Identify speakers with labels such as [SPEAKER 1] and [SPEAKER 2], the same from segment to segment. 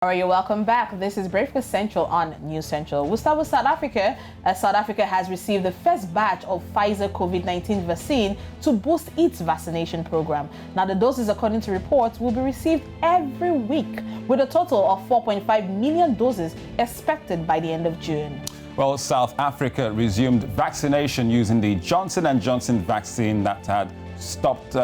[SPEAKER 1] All right, you're welcome back. This is Breakfast Central on News Central. We'll start with South Africa, as South Africa has received the first batch of Pfizer COVID-19 vaccine to boost its vaccination program. Now, the doses, according to reports, will be received every week, with a total of 4.5 million doses expected by the end of June.
[SPEAKER 2] Well, South Africa resumed vaccination using the Johnson & Johnson vaccine that had stopped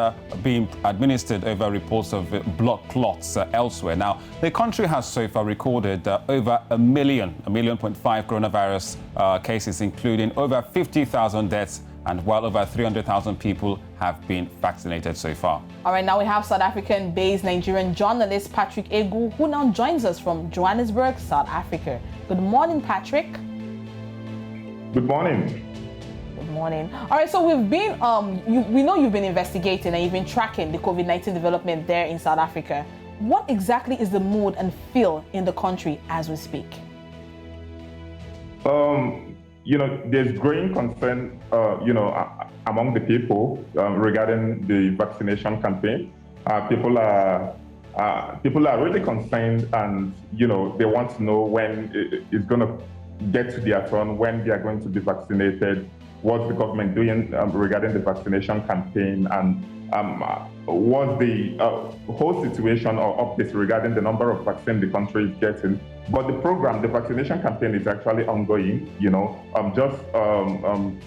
[SPEAKER 2] being administered over reports of blood clots elsewhere. Now, the country has so far recorded over 1.5 million coronavirus cases, including over 50,000 deaths, and well over 300,000 people have been vaccinated so far. All
[SPEAKER 1] right, now we have South African-based Nigerian journalist Patrick Egu, who now joins us from Johannesburg, South Africa. Good morning, Patrick.
[SPEAKER 3] Good morning.
[SPEAKER 1] Good morning. All right, so we've been, we know you've been investigating and you've been tracking the COVID-19 development there in South Africa. What exactly is the mood and feel in the country as we speak?
[SPEAKER 3] There's growing concern, among the people regarding the vaccination campaign. People are really concerned, and they want to know when it's going to get to their turn, when they are going to be vaccinated. What's the government doing regarding the vaccination campaign, and what's the whole situation or updates regarding the number of vaccines the country is getting. But the vaccination campaign is actually ongoing. Just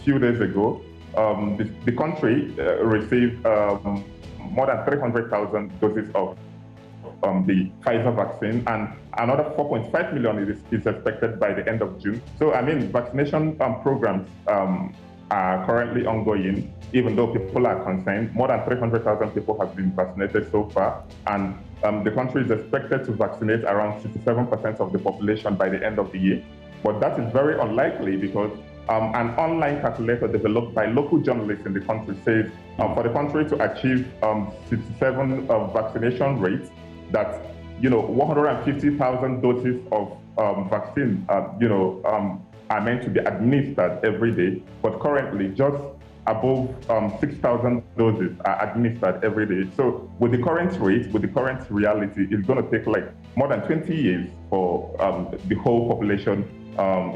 [SPEAKER 3] few days ago, the country received more than 300,000 doses of the Pfizer vaccine, and another 4.5 million is expected by the end of June. So, vaccination programs are currently ongoing, even though people are concerned. More than 300,000 people have been vaccinated so far, and the country is expected to vaccinate around 67% of the population by the end of the year. But that is very unlikely because an online calculator developed by local journalists in the country says for the country to achieve 67 vaccination rates, that 150,000 doses of vaccine are meant to be administered every day, but currently just above 6,000 doses are administered every day. So with the current rate, with the current reality, it's going to take like more than 20 years for the whole population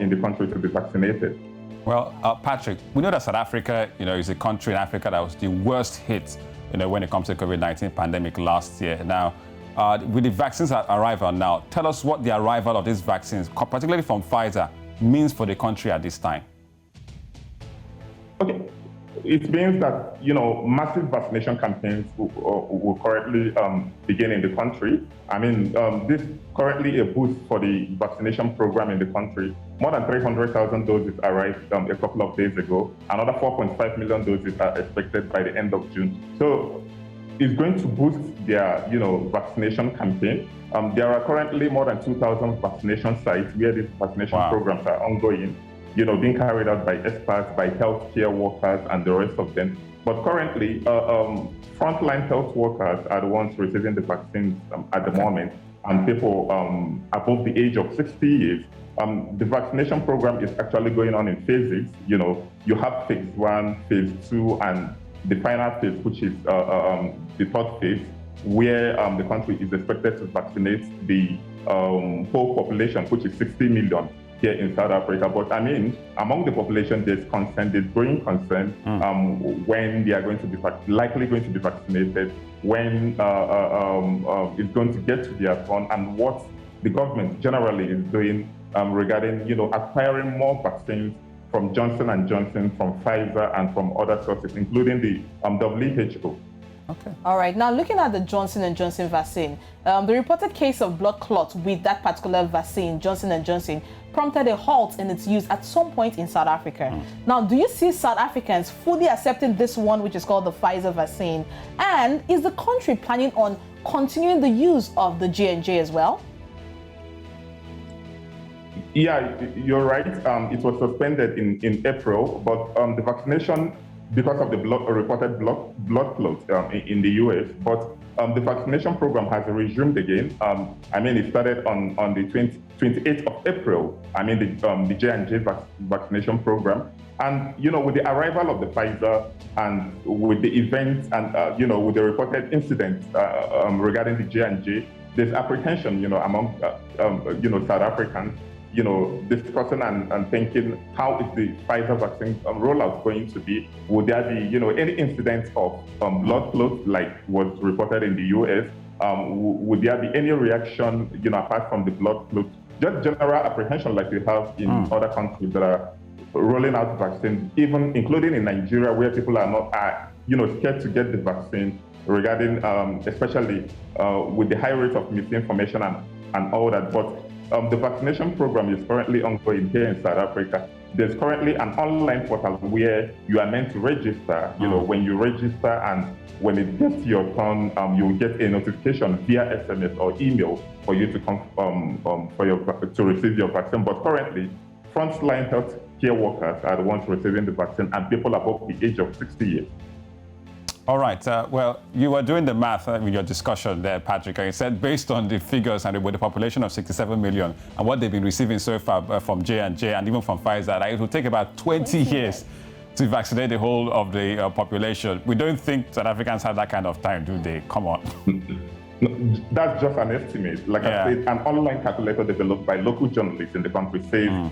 [SPEAKER 3] in the country to be vaccinated.
[SPEAKER 2] Well, Patrick, we know that South Africa, is a country in Africa that was the worst hit, when it comes to COVID-19 pandemic last year. Now, with the vaccines arrival now, tell us what the arrival of these vaccines, particularly from Pfizer, means for the country at this time.
[SPEAKER 3] Okay. It means that, massive vaccination campaigns will currently begin in the country. This currently a boost for the vaccination program in the country. More than 300,000 doses arrived a couple of days ago. Another 4.5 million doses are expected by the end of June. So it's going to boost their, vaccination campaign. There are currently more than 2,000 vaccination sites where these vaccination programs are ongoing, being carried out by experts, by healthcare workers, and the rest of them. But currently, frontline health workers are the ones receiving the vaccines at the moment, and people above the age of 60 years. The vaccination program is actually going on in phases. You have phase 1, phase 2, and the final phase, which is the third phase, where the country is expected to vaccinate the whole population, which is 60 million here in South Africa. But among the population, there's growing concern when they are going to be likely going to be vaccinated, when it's going to get to their turn, and what the government generally is doing regarding, acquiring more vaccines from Johnson & Johnson, from Pfizer, and from other sources, including the WHO.
[SPEAKER 1] Okay. All right. Now, looking at the Johnson & Johnson vaccine, the reported case of blood clot with that particular vaccine, Johnson & Johnson, prompted a halt in its use at some point in South Africa. Now, do you see South Africans fully accepting this one, which is called the Pfizer vaccine? And is the country planning on continuing the use of the J&J as well?
[SPEAKER 3] Yeah, you're right. It was suspended in April, but the vaccination, because of the reported blood clots in the US, but the vaccination program has resumed again. It started on the 28th of April. The J&J vaccination program. And, with the arrival of the Pfizer and with the events and, with the reported incidents regarding the J&J, there's apprehension, among, South Africans, discussing and thinking, how is the Pfizer vaccine rollout going to be? Would there be, any incidents of blood clots like was reported in the US? Would there be any reaction, apart from the blood clots? Just general apprehension like we have in other countries that are rolling out vaccines, even including in Nigeria, where people are not, scared to get the vaccine regarding, especially with the high rate of misinformation and all that. But the vaccination program is currently ongoing here in South Africa. There's currently an online portal where you are meant to register. When you register and when it gets to your turn, you'll get a notification via SMS or email for you to come to receive your vaccine. But currently, frontline health care workers are the ones receiving the vaccine, and people above the age of 60 years.
[SPEAKER 2] All right. Well, you were doing the math with your discussion there, Patrick, and you said based on the figures and with the population of 67 million and what they've been receiving so far from J&J and even from Pfizer, it will take about 20 years to vaccinate the whole of the population. We don't think South Africans have that kind of time, do they? Come on.
[SPEAKER 3] That's just an estimate. Like I said, an online calculator developed by local journalists in the country says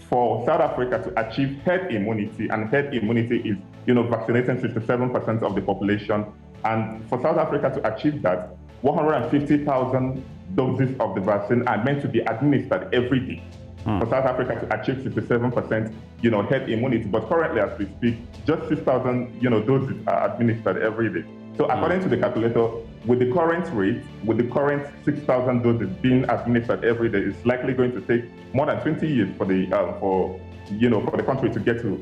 [SPEAKER 3] for South Africa to achieve herd immunity, and herd immunity is, vaccinating 67% of the population. And for South Africa to achieve that, 150,000 doses of the vaccine are meant to be administered every day. For South Africa to achieve 67%, herd immunity. But currently, as we speak, just 6,000, doses are administered every day. So according to the calculator, with the current rate, with the current 6,000 doses being administered every day, it's likely going to take more than 20 years for the for the country to get to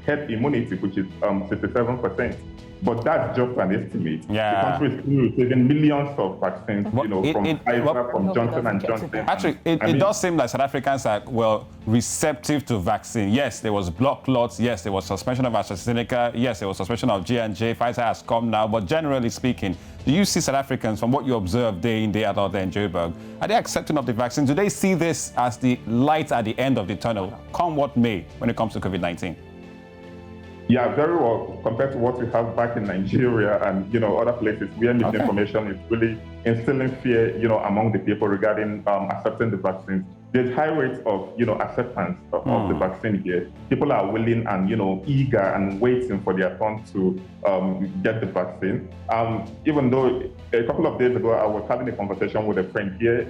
[SPEAKER 3] herd immunity, which is 67%. But that's just an estimate.
[SPEAKER 2] Yeah.
[SPEAKER 3] The country is still receiving millions of vaccines, from Pfizer, from Johnson & Johnson.
[SPEAKER 2] Actually, it does seem like South Africans are, receptive to vaccine. Yes, there was blood clots. Yes, there was suspension of AstraZeneca. Yes, there was suspension of J&J. Pfizer has come now. But generally speaking, do you see South Africans, from what you observe day in, day out there in Joburg, are they accepting of the vaccine? Do they see this as the light at the end of the tunnel, come what may, when it comes to COVID-19?
[SPEAKER 3] Yeah, very well, compared to what we have back in Nigeria and other places where misinformation is really instilling fear among the people regarding accepting the vaccines. There's high rates of acceptance of the vaccine here. People are willing and eager and waiting for their turn to get the vaccine. Even though a couple of days ago I was having a conversation with a friend here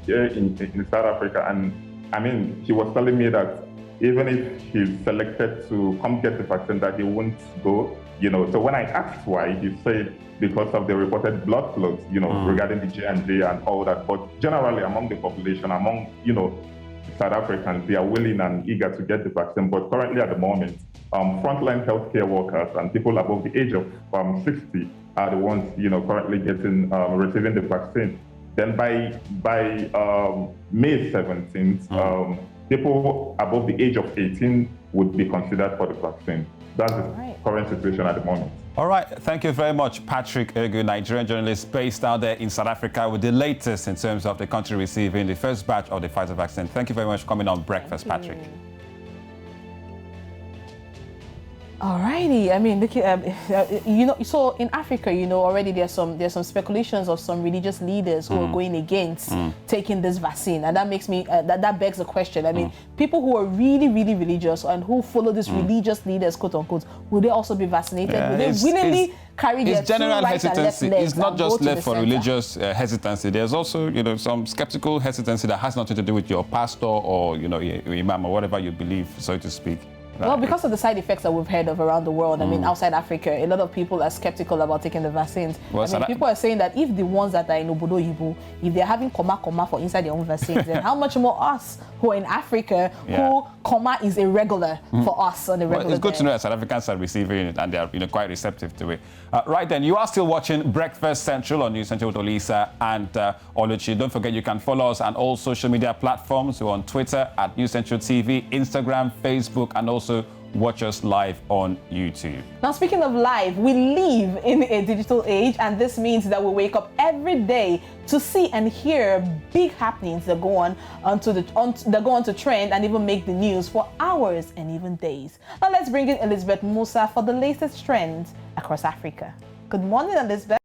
[SPEAKER 3] in South Africa, and I mean, he was telling me that even if he's selected to come get the vaccine, that he won't go, So when I asked why, he said because of the reported blood clots, regarding the J&J and all that. But generally among the population, among, South Africans, they are willing and eager to get the vaccine. But currently at the moment, frontline healthcare workers and people above the age of 60 are the ones, currently receiving the vaccine. Then by May 17th, people above the age of 18 would be considered for the vaccine. That's the current situation at the moment.
[SPEAKER 2] All right. Thank you very much, Patrick Egu, Nigerian journalist based out there in South Africa with the latest in terms of the country receiving the first batch of the Pfizer vaccine. Thank you very much for coming on Breakfast, Patrick.
[SPEAKER 1] Alrighty, I mean, look, so in Africa, already there's some speculations of some religious leaders who are going against taking this vaccine, and that makes me that begs the question. I mean, people who are really, really religious and who follow these religious leaders, quote unquote, will they also be vaccinated? Will they willingly carry their
[SPEAKER 2] general
[SPEAKER 1] right
[SPEAKER 2] hesitancy?
[SPEAKER 1] And left legs?
[SPEAKER 2] It's not just left for religious hesitancy. There's also, some skeptical hesitancy that has nothing to do with your pastor or your imam or whatever you believe, so to speak.
[SPEAKER 1] Well, because of the side effects that we've heard of around the world, I mean, outside Africa, a lot of people are skeptical about taking the vaccines. Well, people are saying that if the ones that are in Obodo Yibu, if they're having coma for inside their own vaccines, then how much more us who are in Africa, who coma is irregular for us on the regular
[SPEAKER 2] It's good to know that South Africans are receiving it and they are quite receptive to it. Right then, you are still watching Breakfast Central on News Central with Olisa and Oluchi. Don't forget you can follow us on all social media platforms. We're on Twitter at News Central TV, Instagram, Facebook, and also watch us live on YouTube.
[SPEAKER 1] Now, speaking of live, we live in a digital age, and this means that we wake up every day to see and hear big happenings that go on to trend and even make the news for hours and even days. Now, let's bring in Elizabeth Musa for the latest trends across Africa. Good morning, Elizabeth.